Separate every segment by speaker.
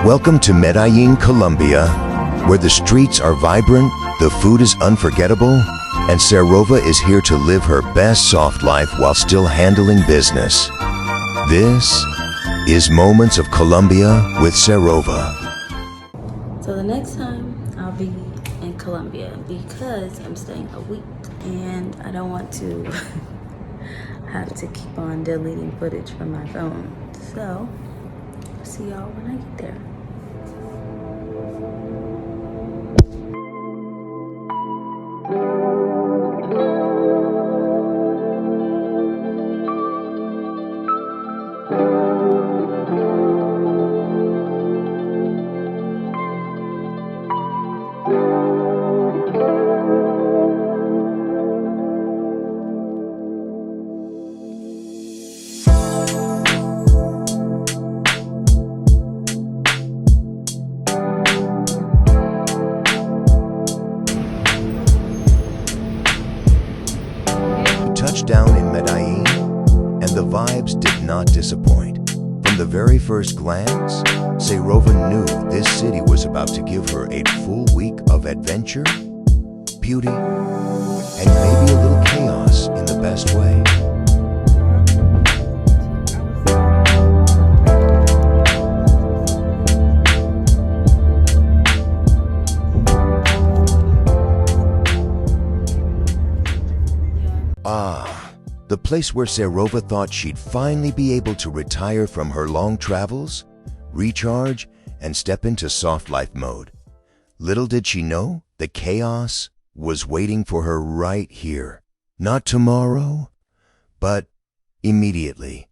Speaker 1: Welcome to Medellin, Colombia, where the streets are vibrant, the food is unforgettable, and Serova is here to live her best soft life while still handling business. This is Moments of Colombia with Serova.
Speaker 2: So the next time I'll be in Colombia because I'm staying a week and I don't want to have to keep on deleting footage from my phone. So see y'all when I get there.
Speaker 1: Down in Medellin, and the vibes did not disappoint. From the very first glance, Serova knew this city was about to give her a full week of adventure, beauty, and maybe a little chaos in the best way. The place where Serova thought she'd finally be able to retire from her long travels, recharge, and step into soft life mode. Little did she know the chaos was waiting for her right here. Not tomorrow, but immediately.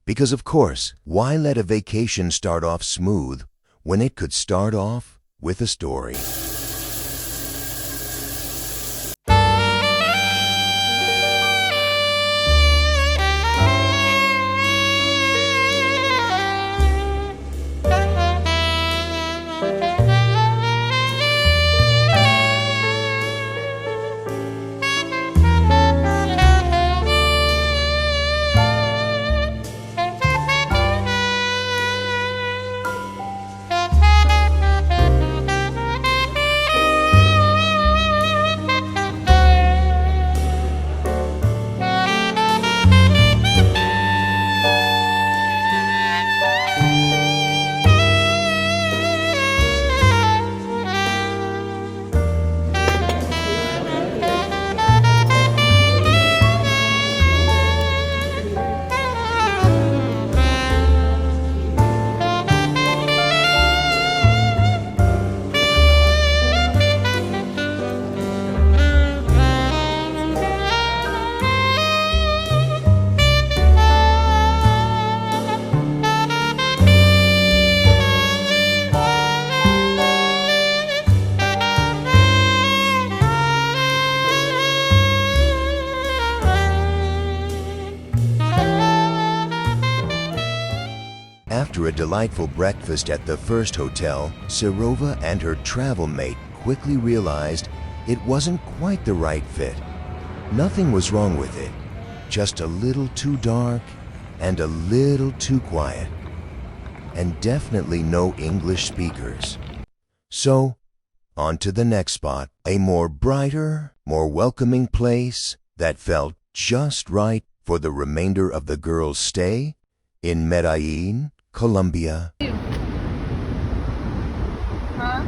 Speaker 1: Because of course, why let a vacation start off smooth when it could start off with a story? After a delightful breakfast at the first hotel, Serova and her travel mate quickly realized it wasn't quite the right fit. Nothing was wrong with it, just a little too dark and a little too quiet, and definitely no English speakers. So, on to the next spot, a more brighter, more welcoming place that felt just right for the remainder of the girls' stay in Medellin, Colombia.
Speaker 3: Huh?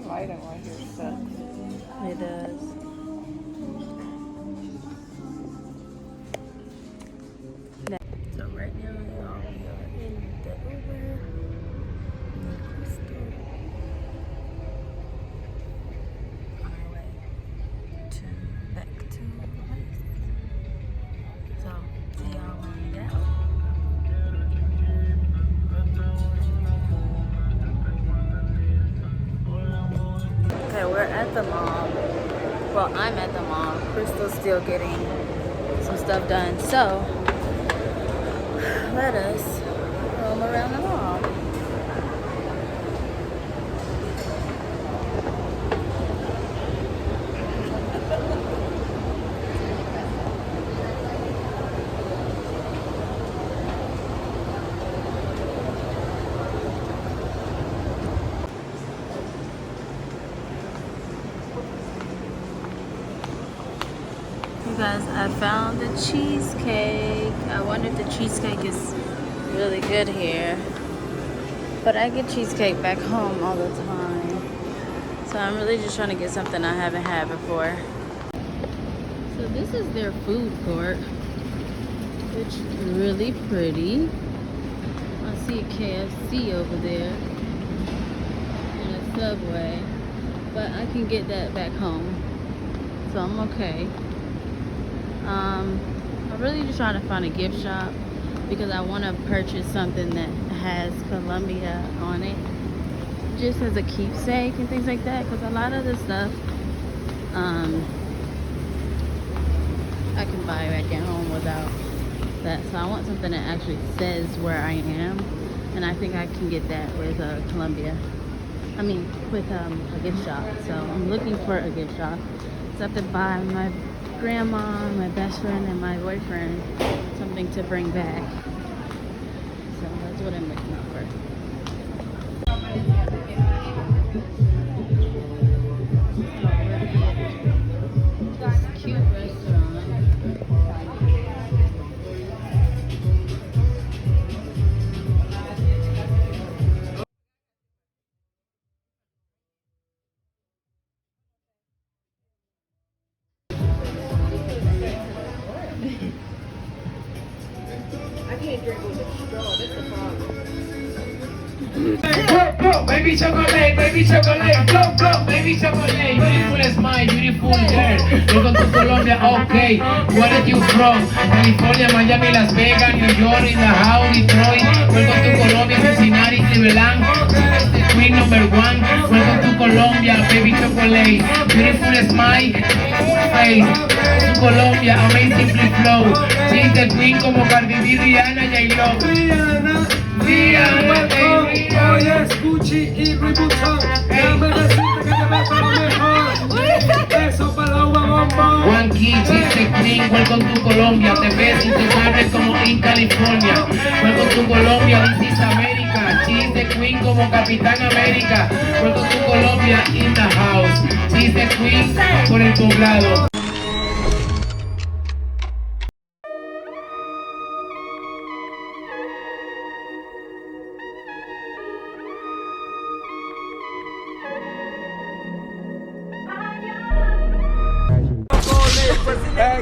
Speaker 3: Lighting right here sucks.
Speaker 2: It does. So right now, y'all, we are in the Uber. On our way back to the place. So, see y'all when we get out. Okay, we're at the mall. Well, I'm at the mall. Crystal's still getting some stuff done. So, let us roam around the mall. You guys, I found the cheesecake. I wonder if the cheesecake is really good here. But I get cheesecake back home all the time. So I'm really just trying to get something I haven't had before. So this is their food court, which is really pretty. I see a KFC over there and a Subway, but I can get that back home. So I'm okay. I'm really just trying to find a gift shop because I want to purchase something that has Colombia on it, just as a keepsake and things like that, because a lot of the stuff I can buy back at home without that. So I want something that actually says where I am, and I think I can get that with Colombia. I mean, with a gift shop. So I'm looking for a gift shop. So I have to buy my grandma, my best friend, and my boyfriend something to bring back. So that's what I'm looking out for. This cute restaurant.
Speaker 4: Go, baby chocolate, go, baby chocolate. Beautiful smile, beautiful girl. Welcome to Colombia, okay. Where are you from? California, Miami, Las Vegas, New York, in the house, Detroit. Welcome to Colombia, Cincinnati, Cleveland. Queen number one. Welcome to Colombia, baby chocolate. Beautiful smile, face. To Colombia, amazing flow. She's the queen como Cardi B, Rihanna, J-Lo.
Speaker 5: Hoy es Gucci y Louis Vuitton. Déjame decirte que te ves para mejor. Eso para la uva bombón.
Speaker 4: One key, she's the queen. Welcome to Colombia. Te ves intocable como in California. Welcome to Colombia. This is America. She's the queen como Capitán América. Welcome to Colombia in the house. She's the queen por el poblado.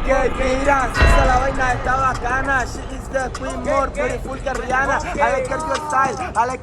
Speaker 5: Que mira, esa la vaina está bacana. She is the queen, more beautiful que Rihanna. I like your style, I like